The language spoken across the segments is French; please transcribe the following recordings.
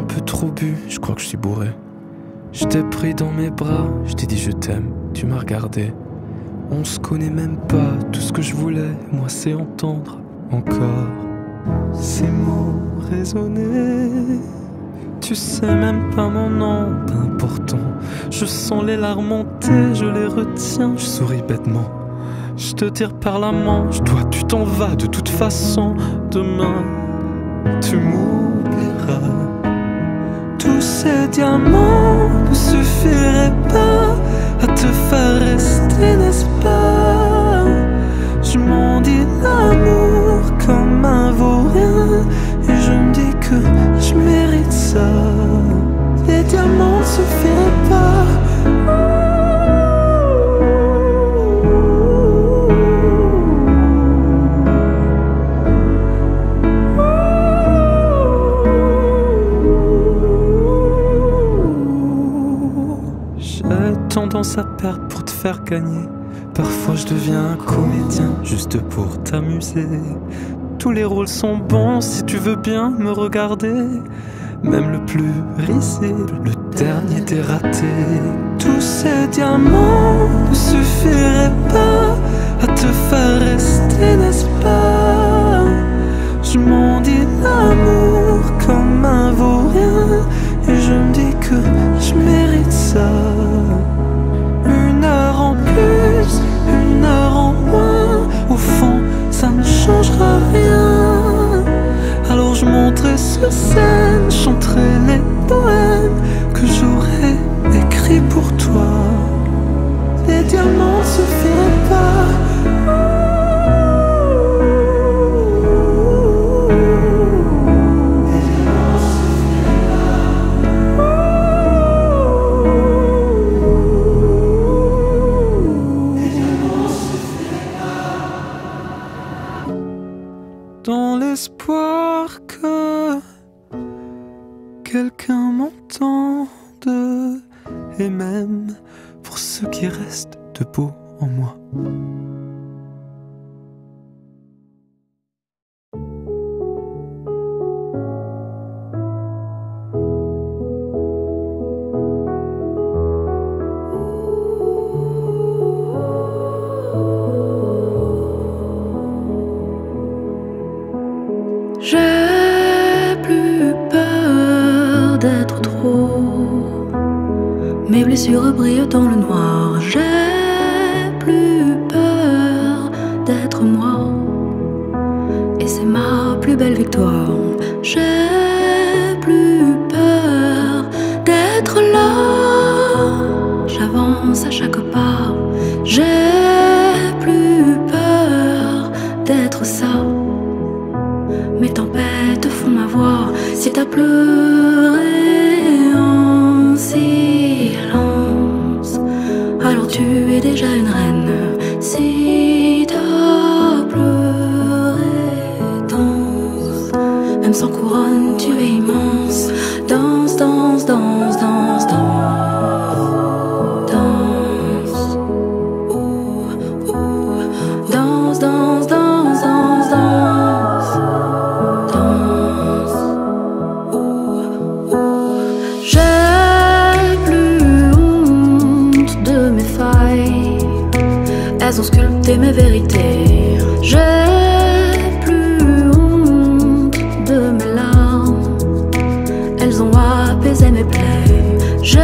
peu trop bu, je crois que je suis bourré. Je t'ai pris dans mes bras, je t'ai dit je t'aime, tu m'as regardé. On se connaît même pas, tout ce que je voulais, moi c'est entendre encore ces mots résonner. Tu sais même pas mon nom, d'important. Je sens les larmes monter, je les retiens, je souris bêtement. Je te tire par la manche, toi tu t'en vas de toute façon. Demain, tu m'oublieras. Tous ces diamants ne suffiraient pas à te faire rester, n'est-ce pas? Je m'en dis l'amour comme un vaurien, et je me dis que je mérite ça. Les diamants ne suffiraient pas. J'ai tendance à perdre pour te faire gagner. Parfois je deviens un comédien juste pour t'amuser. Tous les rôles sont bons si tu veux bien me regarder. Même le plus risible, le dernier dératé. Tous ces diamants ne suffiraient pas à te faire rester, n'est-ce pas? Je m'en dis l'amour comme un vaurien, et je me dis que je mérite ça. 1 heure en plus, 1 heure en moins, au fond ça ne changera rien. Alors je monterai sur scène, chanterai les poèmes que j'aurais écrits pour toi. Les diamants ne suffiraient pas. Dans l'espoir que quelqu'un m'entende, et même pour ceux qui restent debout en moi. J'ai plus peur d'être trop. Mes blessures brillent dans le noir. J'ai plus peur d'être moi. Et c'est ma plus belle victoire. J'ai plus peur d'être là. J'avance à chaque pas. J'ai plus peur d'être ça. Mes tempêtes font ma voix. Si t'as pleuré en silence, alors tu es déjà une reine. Si t'as pleuré, danse. Même sans couronne, tu es immense. Danse, danse, danse, danse, danse. Danse. Danse, danse, danse, danse, danse. Elles ont sculpté mes vérités. J'ai plus honte de mes larmes. Elles ont apaisé mes plaies. J'ai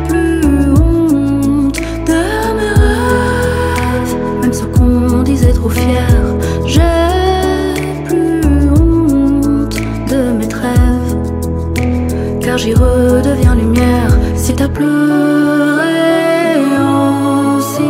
plus honte de mes rêves, même ceux qu'on disait trop fiers. J'ai plus honte de mes trêves, car j'y redeviens lumière. Si t'as pleuré en silence,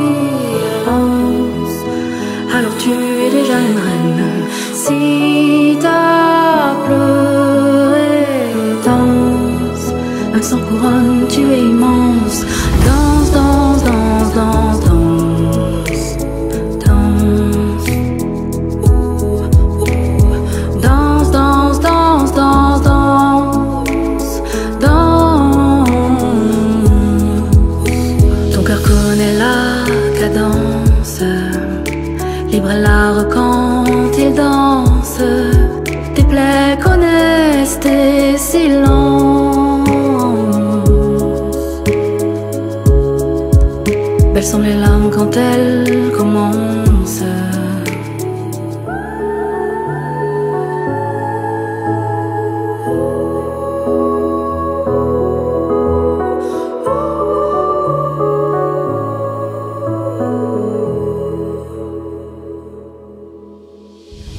Belles sont les larmes quand elles commencent.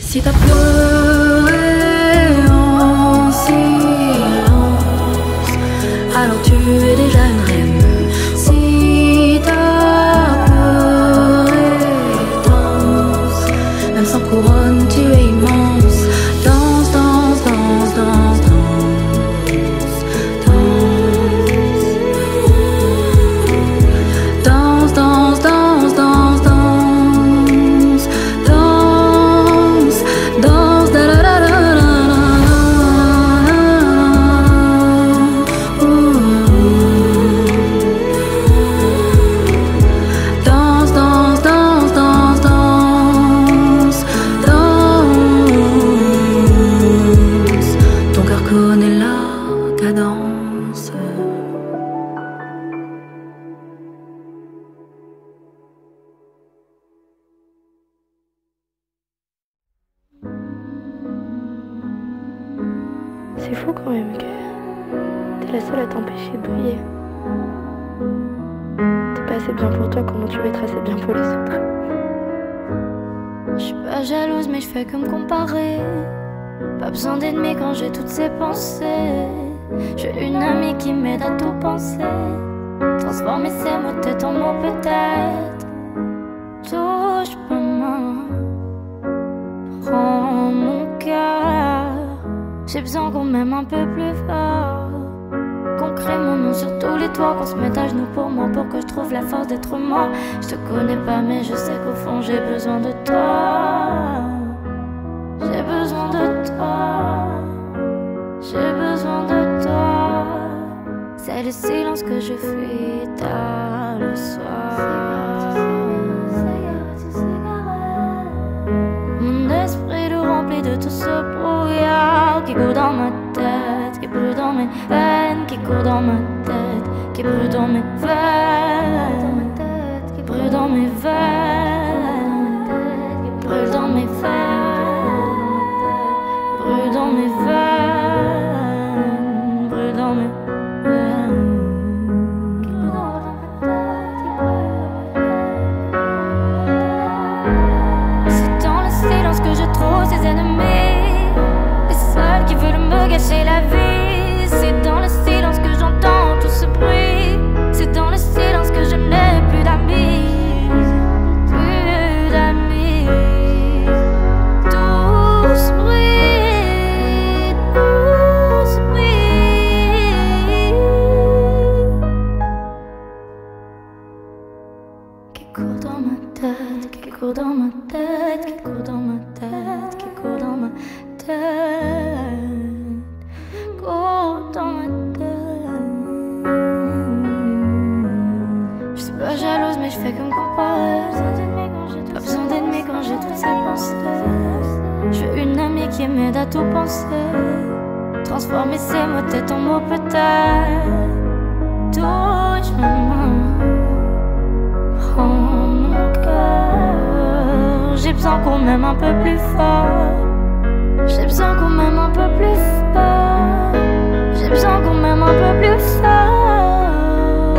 Si t'as pleuré en silence, alors tu es déjà une reine. Si t'as pleuré, danse, même sans couronne, tu es immense. Danse, danse, danse, danse, danse, danse, danse, danse, danse, danse. C'est fou quand même que t'es la seule à t'empêcher de briller. T'es pas assez bien pour toi, comment tu veux être assez bien pour les autres? Je suis pas jalouse mais je fais que me comparer. Pas besoin d'ennemis quand j'ai toutes ces pensées. J'ai une amie qui m'aide à tout penser. Transformer ces mots de tête en mots peut-être. Touche ma main, prends mon cœur. J'ai besoin qu'on m'aime un peu plus fort, qu'on crée mon nom sur tous les toits, qu'on se mette à genoux pour moi, pour que je trouve la force d'être moi. Je te connais pas mais je sais qu'au fond j'ai besoin de toi. J'ai besoin de toi. J'ai besoin de toi. C'est le silence que je fuis tard le soir. Mon esprit le remplit de tout ce brouillard qui court dans ma tête, qui brûle dans mes veines, qui court dans ma tête, qui brûle dans mes veines, qui brûle dans mes veines, qui brûle dans mes veines, brûle dans mes veines, brûle dans mes veines. Que je trouve ses ennemis, les seuls qui veulent me gâcher la vie. C'est dans le silence que j'entends tout ce bruit. C'est dans le silence que je n'ai plus d'amis. Plus d'amis. Tout ce bruit, tout ce bruit qui court dans ma tête, qui court dans ma tête, qui court dans ma tête, qui court dans ma tête, court dans ma tête. Je suis pas jalouse mais je fais que me comparer. Pas besoin d'ennemis quand j'ai toutes ces pensées. Je veux une amie qui m'aide à tout penser. Transformer ces mots de tête en mots peut-être. Touche ma main, prends mon cœur. J'ai besoin qu'on m'aime un peu plus fort. J'ai besoin qu'on m'aime un peu plus fort. J'ai besoin qu'on m'aime un peu plus fort.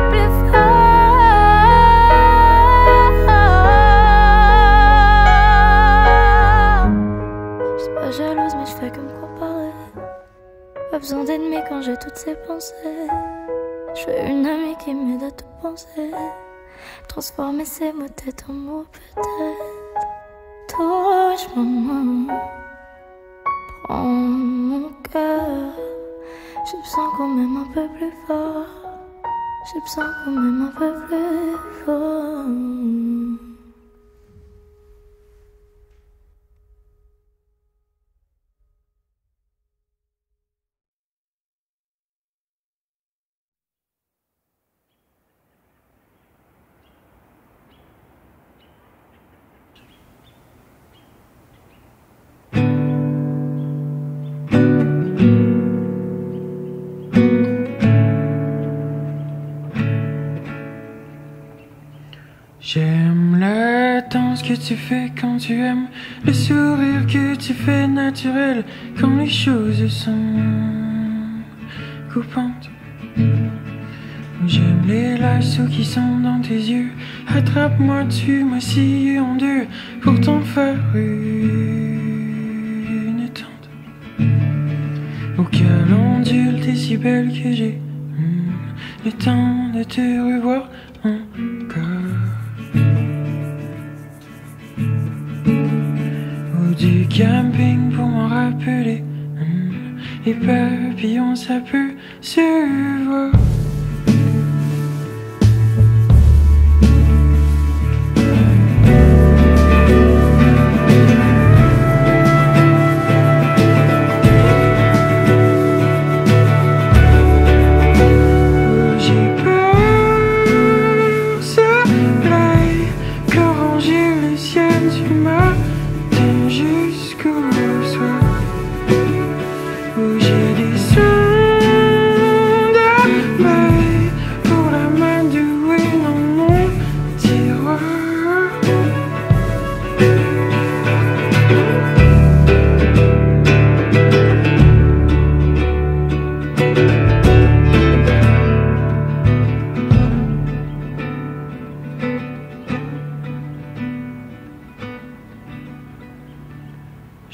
Plus fort. Je suis pas jalouse mais je fais que me comparer. Pas besoin d'ennemis quand j'ai toutes ces pensées. Je veux une amie qui m'aide à tout penser. Transformer ces mots de tête en mots peut-être. Touche ma main, prends mon cœur. J'ai besoin qu'on m'aime un peu plus fort. J'ai besoin qu'on m'aime un peu plus fort. J'aime la danse que tu fais quand tu aimes, le sourire que tu fais naturel quand les choses sont coupantes. J'aime les lasso qui sont dans tes yeux, attrape-moi, tue-moi, scie en deux pour t'en faire une tente. Au calendule t'es si belle que j'ai le temps de te revoir encore. Ou du camping pour m'en rappeler les papillons, ça peut se voir.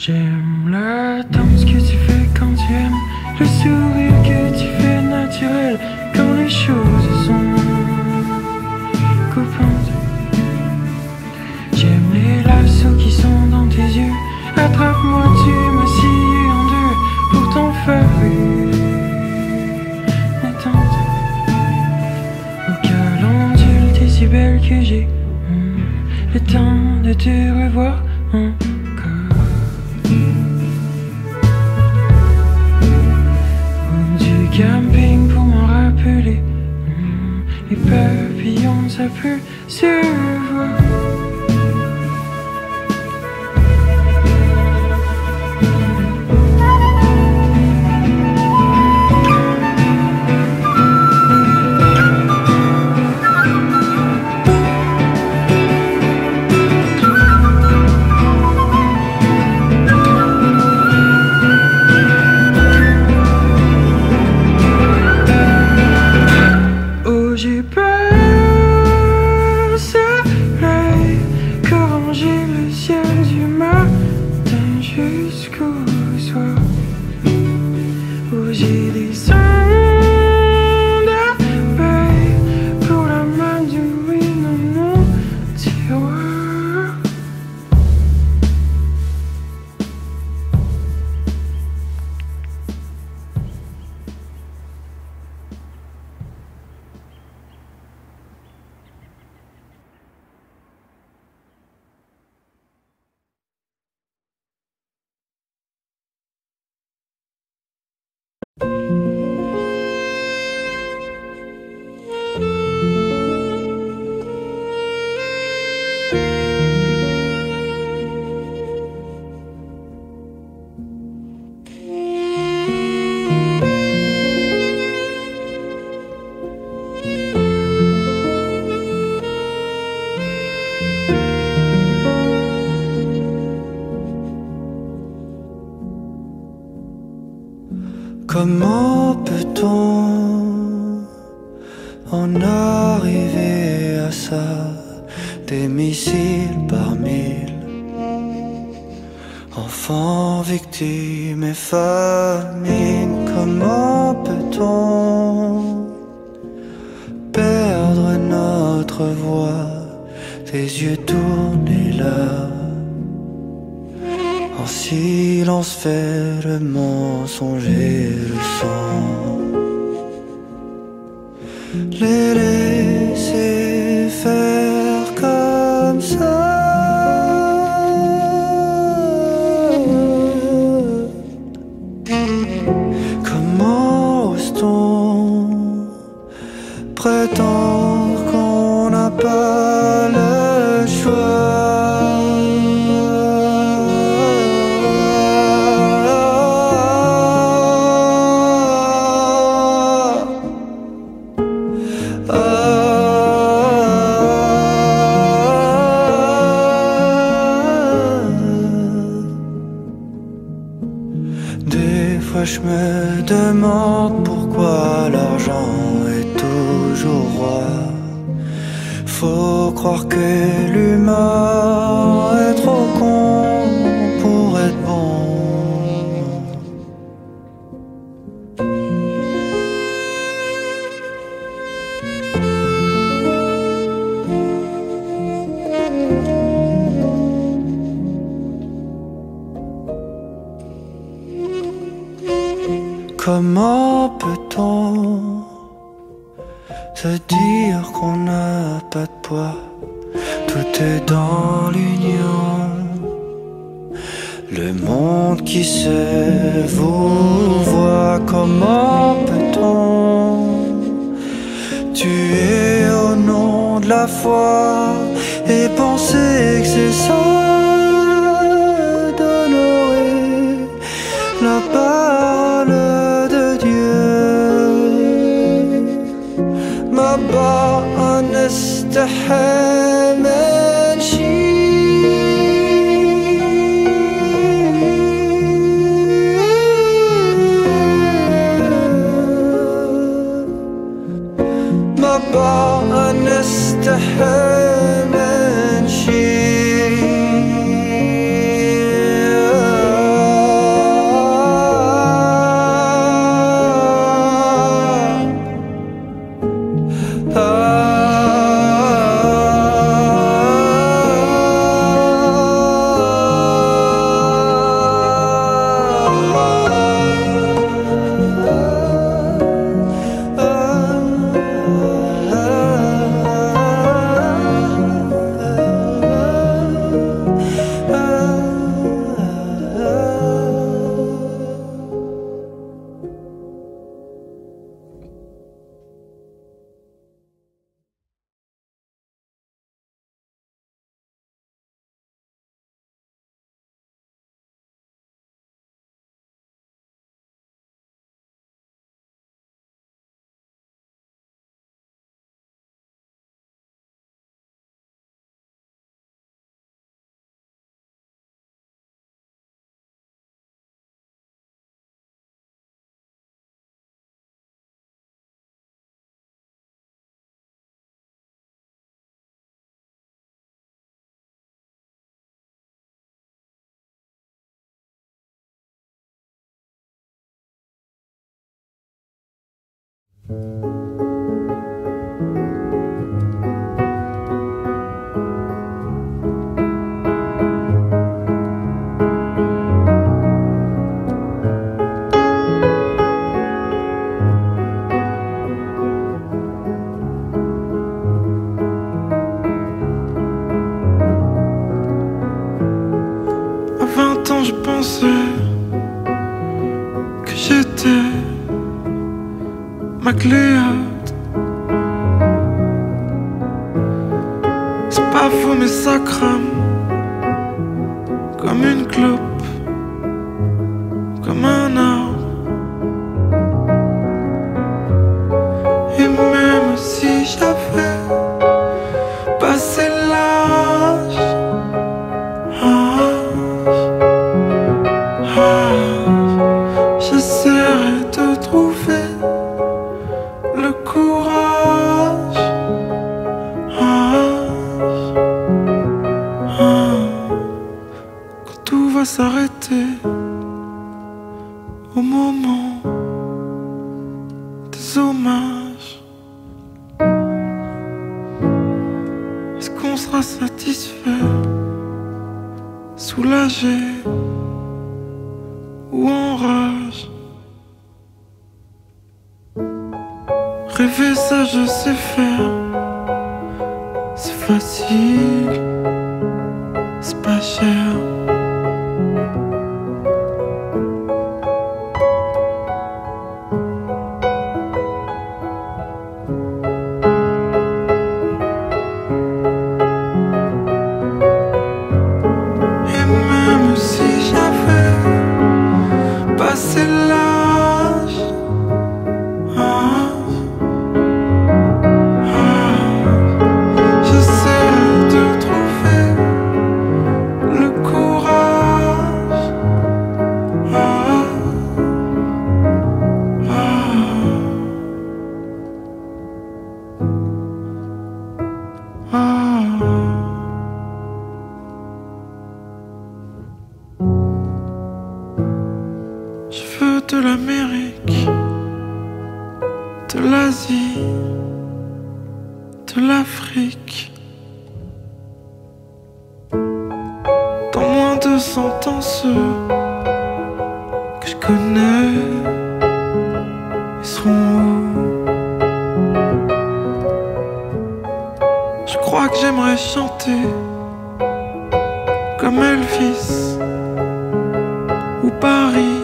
J'aime la danse que tu fais quand tu aimes, le sourire que tu fais naturel quand les choses sont coupantes. J'aime les lasso qui sont dans tes yeux, attrape-moi, tu me scies en deux pour t'en faire une tente. Au calendule t'es si belle que j'ai le temps de te revoir encore. Camping pour m'en rappeler les papillons, ça peut se voir. J'ai peur, soleil, qu'oranger le ciel du matin jusqu'au soir. Où j'ai des sons d'abeilles pour la madouine dans mon tiroir. Comment peut-on en arriver à ça? Des missiles par mille, enfants, victimes et famines. Comment peut-on perdre notre voix, tes yeux tournés là? En silence fait le mensonge et le sang. Les laisser faire comme ça. Comment ose-t-on prétendre qu'on n'a pas le choix? je me demande pourquoi l'argent est toujours roi. Faut croire que l'humain est trop con pour être bon. Comment peut-on se dire qu'on n'a pas de poids? Tout est dans l'union. Le monde qui se vous voit. Comment peut-on tuer au nom de la foi et penser que c'est ça d'honorer la parole de Dieu? ما بقى نستحي من شي ما بقى نستحي من شي À 20 ans, je pensais que j'étais MacLeod. C'est pas faux, mais ça crame comme une clope, comme un arbre. Et même si j'avais passé l'âge, j'essaierai de trouver le courage quand tout va s'arrêter au moment des hommages. Est-ce qu'on sera satisfait, soulagé ou en rage? Rêver ça je sais faire, c'est facile, c'est pas cher. Et même si j'avais passé l'âge, j'essaie de trouver de l'Afrique. Dans moins de 100 ans, ceux que je connais, ils seront où? Je crois que j'aimerais chanter comme Elvis ou Paris.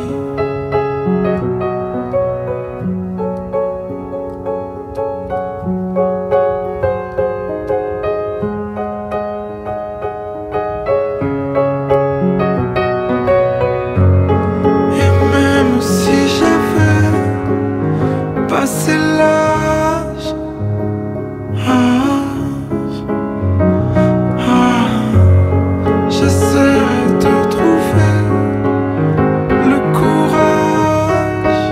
C'est l'âge, j'essaierai de trouver le courage,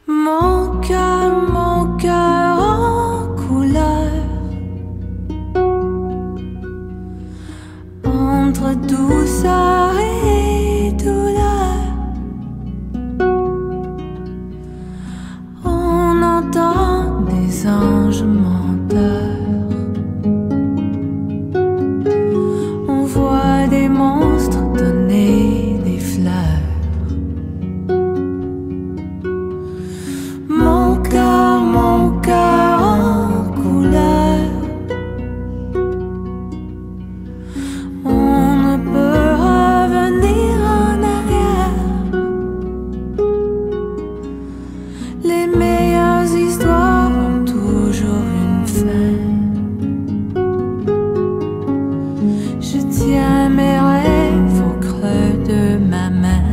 Mon cœur en couleur, entre douceur et douleur, on entend des anges menteurs, on voit des monstres donner des fleurs. Mon cœur en couleur, on ne peut revenir en arrière. Les meilleures histoires ont toujours une fin. Je tiens mes rêves au creux de ma main.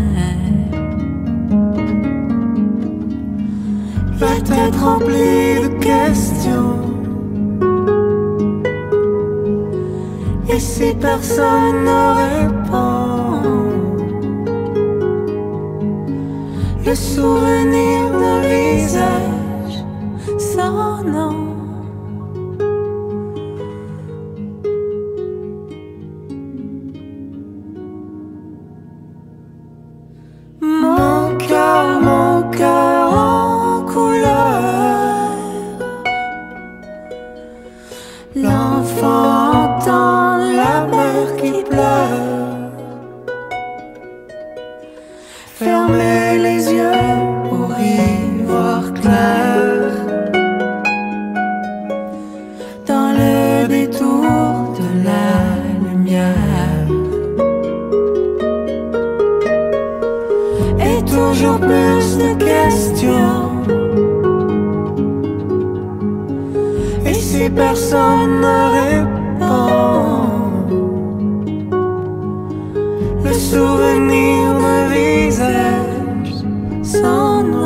La tête remplie de questions, et si personne ne répond, le souvenir d'un visage sans nom. Mon cœur en couleur, l'enfant entend la mère qui pleure. Fermez les yeux pour y voir clair, dans le détour de la lumière. Et toujours plus de questions, et si personne ne répond, le souvenir d'un visage sans nom.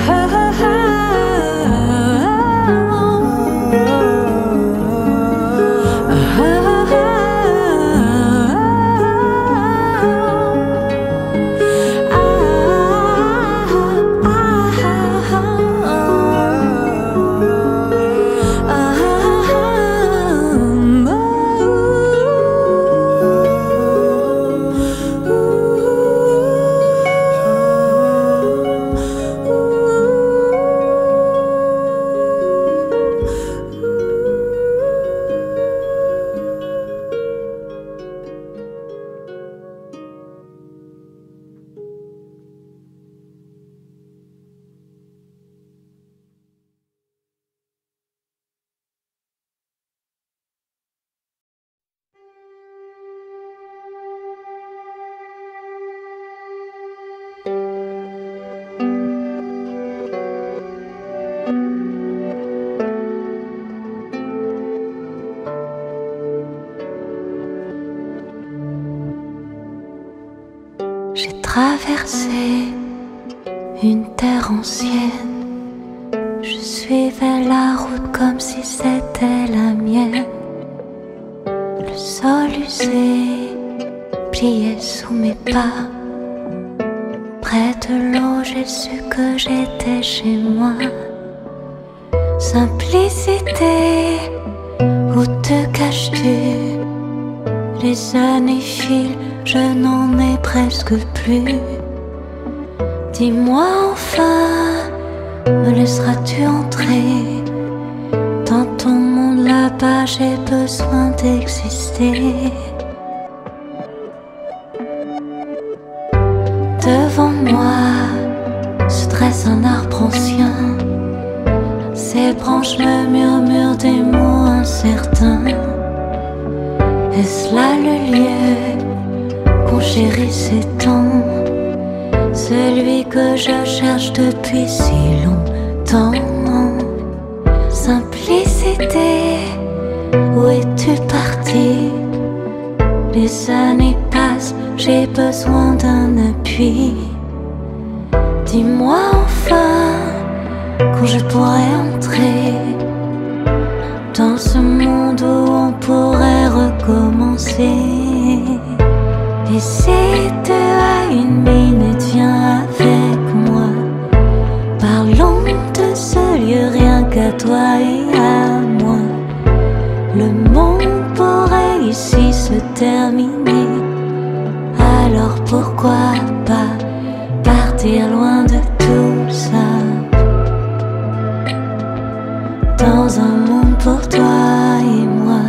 Ha ha ha. traverser une terre ancienne. Je suivais la route comme si c'était la mienne. Le sol usé pliait sous mes pas. Près de l'eau, j'ai su que j'étais chez moi. Simplicité, où te caches-tu? Les années filent, je n'en ai presque plus. Dis-moi enfin, me laisseras-tu entrer? Dans ton monde là-bas, j'ai besoin d'exister. Devant moi se dresse un arbre ancien. Ses branches me murmurent des mots incertains. Est-ce là le lieu qu'on chérissait tant? Celui que je cherche depuis si longtemps. Simplicité, où es-tu parti? Les années passent, j'ai besoin d'un appui. Dis-moi enfin quand je pourrais entrer dans ce monde où on pourrait recommencer. Et si tu as une minute, viens avec moi. Parlons de ce lieu, rien qu'à toi et à moi. Le monde pourrait ici se terminer. Alors pourquoi pas partir loin de tout ça? Dans un monde pour toi et moi.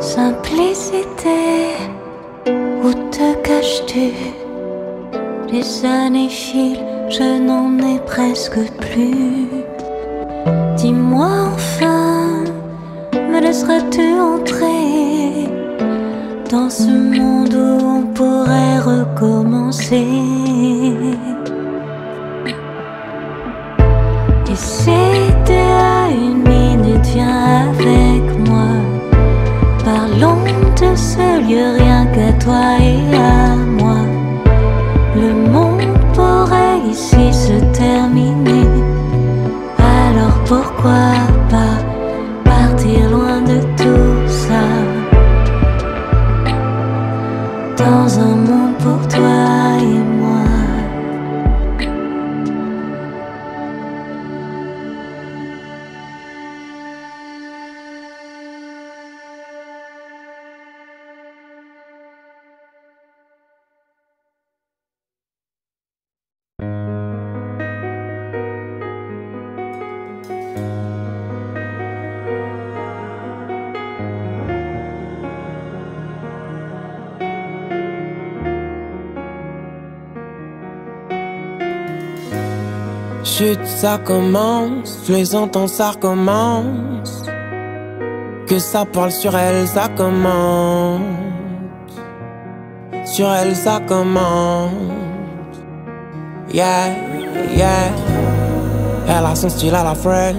Simplicité, où te caches-tu? Les années filent, je n'en ai presque plus. Dis-moi enfin, me laisseras-tu entrer dans ce monde où on pourrait recommencer? Et si tu as une minute, viens avec moi. Parlons de ce lieu, rien qu'à toi et à moi. Le monde pourrait ici se terminer. Alors pourquoi pas partir loin de tout ça? Dans un monde pour toi et moi. Chut, ça commence, je les entends, ça recommence. Que ça parle sur elle, ça commence. Sur elle, ça commence. Yeah, yeah. Elle a son style à la French.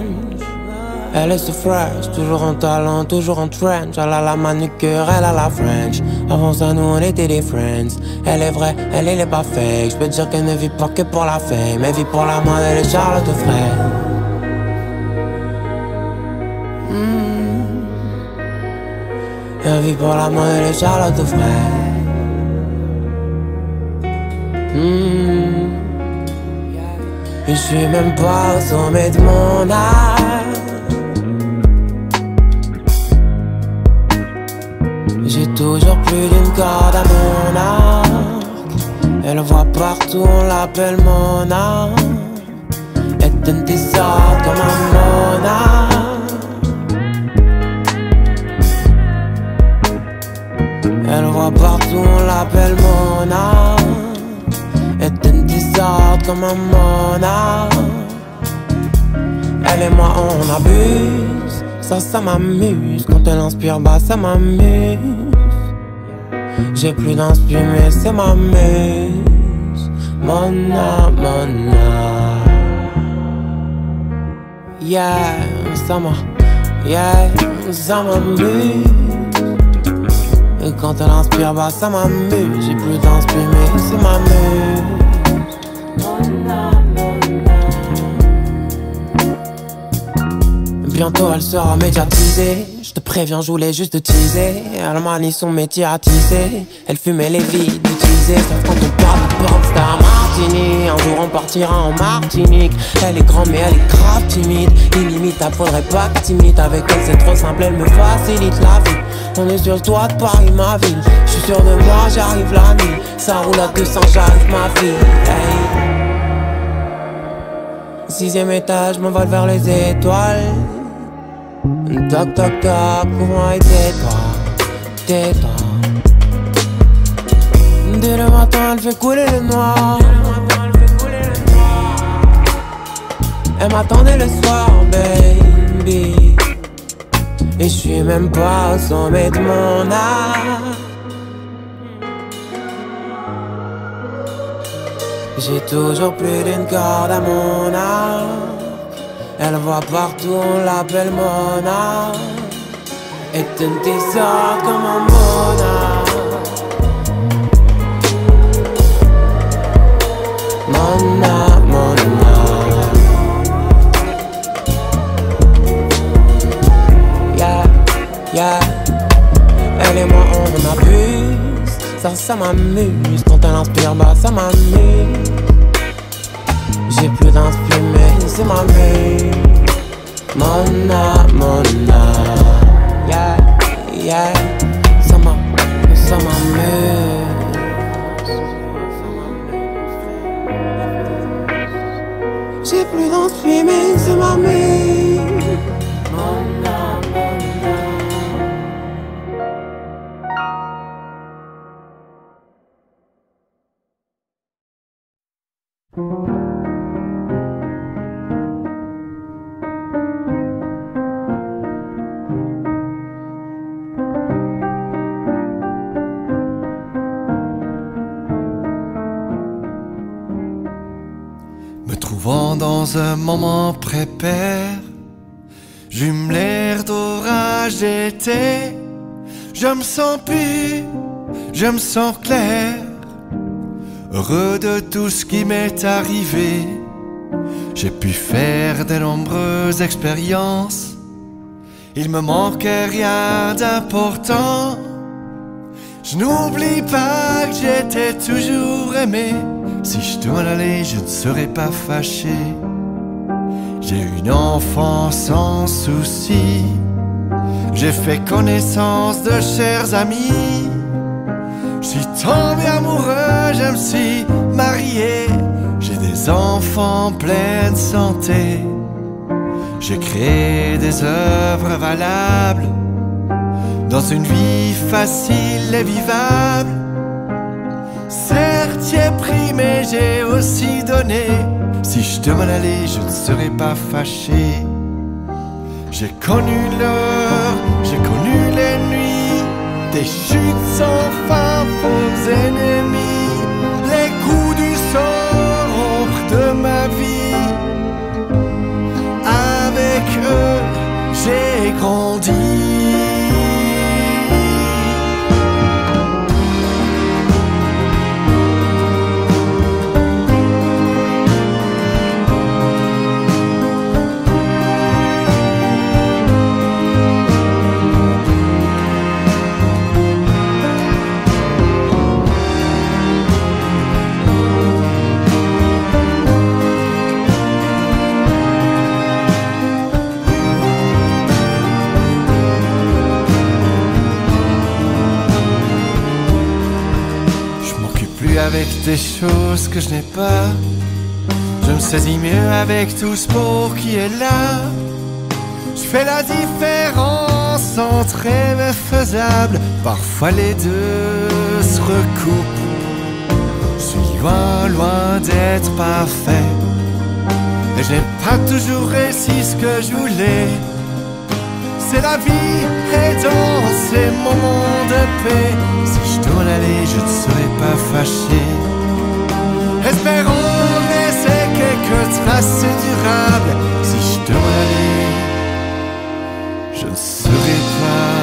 Elle est so fresh, toujours en talent, toujours en trench. Elle a la manucure, elle a la French. Avant ça, nous on était des friends. Elle est vraie, elle est pas fake. J'peux dire qu'elle ne vit pas que pour la fame. Elle vit pour la mode, elle est Charlotte Fray. Elle vit pour la mode, elle est Charlotte Fray. Je suis même pas au sommet de mon art. J'ai toujours plus d'une corde à mon arc. Elle voit partout, on l'appelle mon âme. Elle donne des ordres comme un monarque. Elle voit partout, on l'appelle mon âme. Elle donne des ordres comme un monarque. Elle et moi on abuse, ça m'amuse. Quand elle inspire bas ça m'amuse. J'ai plus d'inspire mais c'est ma muse. Mona, mona. Yeah, ça m'amuse. Et quand elle inspire bas ça m'amuse. J'ai plus d'inspire mais c'est ma muse. Bientôt elle sera médiatisée. Je te préviens, je voulais juste te teaser. Elle manie son métier à teaser. Elle fumait les vides d'utiliser. Sauf quand on parle de rockstar Martini. Un jour on partira en Martinique. Elle est grande mais elle est grave timide. Inimitable, faudrait pas que t'imites. Avec elle c'est trop simple, elle me facilite la vie. On est sur le toit de Paris, ma ville. Je suis sûr de moi, j'arrive la nuit. Ça roule à 200, j'arrive ma fille. Hey. 6e étage, m'envole vers les étoiles. Toc toc toc, ouvre-moi et tais-toi. Dès le matin, elle fait couler le noir. Elle m'attendait le soir, baby. Et je suis même pas au sommet de mon art. J'ai toujours plus d'une corde à mon arc. Elle voit partout, on l'appelle Mona. Et un trésor comme un monarque. Mona, Mona. Yeah. Elle et moi on abuse. Ça m'amuse. Quand elle inspire bas ça m'amuse. J'ai plus d'inspire mais c'est ma muse. Mona, Mona. Yeah. Ça m'amuse. J'ai plus d'inspire mais c'est ma muse. Mona. Me trouvant dans un moment prépare, j'hume l'air d'orage d'été. Je me sens pur, je me sens clair, heureux de tout ce qui m'est arrivé. J'ai pu faire de nombreuses expériences, il me manquait rien d'important. Je n'oublie pas que j'étais toujours aimé. Si je dois aller, je ne serai pas fâché. J'ai eu une enfance sans souci. J'ai fait connaissance de chers amis. Je suis tombé amoureux, je me suis marié. J'ai des enfants en pleine santé. J'ai créé des œuvres valables dans une vie facile et vivable. Certes, j'ai pris, mais j'ai aussi donné. Si je te m'en allais, je ne serais pas fâché. J'ai connu l'heure, j'ai connu les nuits, des chutes sans fin, faux ennemis, les coups du sort, ombre de ma vie. Avec eux, j'ai grandi. Avec des choses que je n'ai pas, je me saisis mieux avec tout ce beau qui est là. Je fais la différence entre rêve faisable. Parfois les deux se recoupent. Je suis loin, loin d'être parfait. Et j'ai pas toujours réussi ce que je voulais. C'est la vie, et dans ces moments de paix, si je dois aller, je ne serai pas fâché. Espérons laisser quelques traces durables. Si je dois aller, je ne serai pas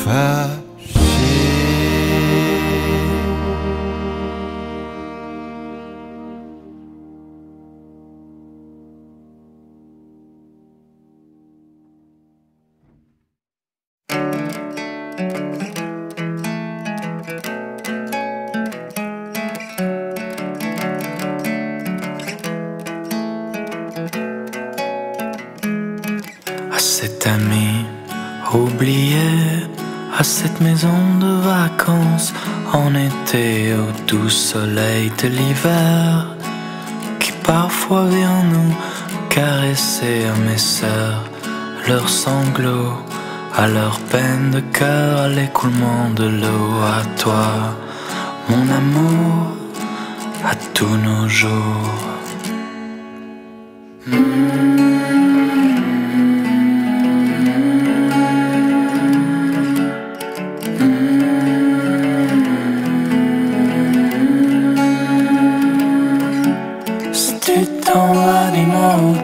fâché. À cet ami oublié, à cette maison de vacances en été, au doux soleil de l'hiver, qui parfois vient nous caresser à mes sœurs, leurs sanglots, à leur peine de cœur, à l'écoulement de l'eau, à toi, mon amour, à tous nos jours.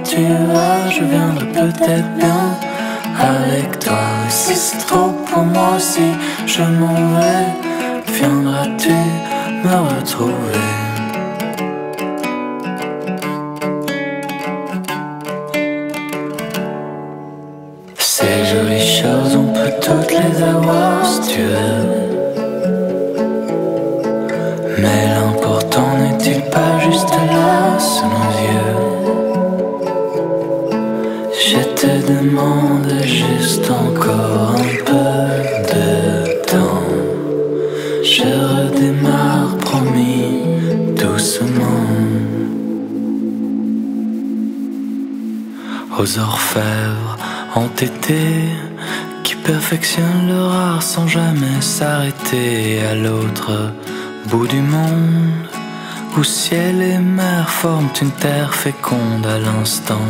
Tu vas, je viendrai peut-être bien avec toi. Et si c'est trop pour moi aussi, je m'en vais. Viendras-tu me retrouver? Ces jolies choses, on peut toutes les avoir si tu veux. Mais l'important n'est-il pas juste là sous nos yeux? Je te demande juste encore un peu de temps. Je redémarre, promis, doucement. Aux orfèvres entêtés qui perfectionnent leur art sans jamais s'arrêter, à l'autre bout du monde où ciel et mer forment une terre féconde à l'instant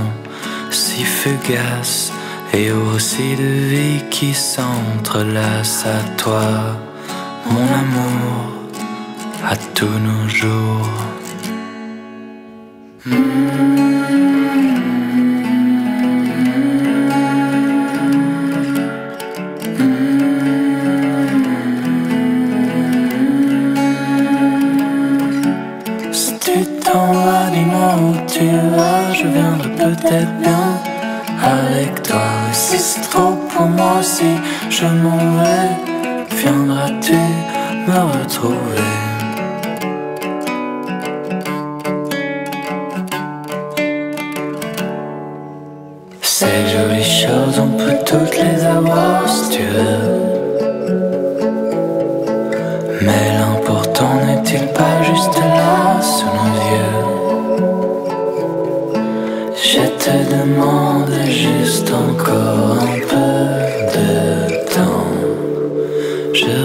si fugace, et aussi de vie qui s'entrelace, à toi, mon amour, à tous nos jours. Si tu t'en vas, dis-moi où tu vas, je viendrai peut-être bien avec toi. Et si c'est trop pour moi aussi, je m'en vais. Viendras-tu me retrouver? Ces jolies choses, on peut toutes les avoir si tu veux. Mais l'important n'est-il pas juste là sous nos yeux? Je te demande juste encore un peu de temps. Je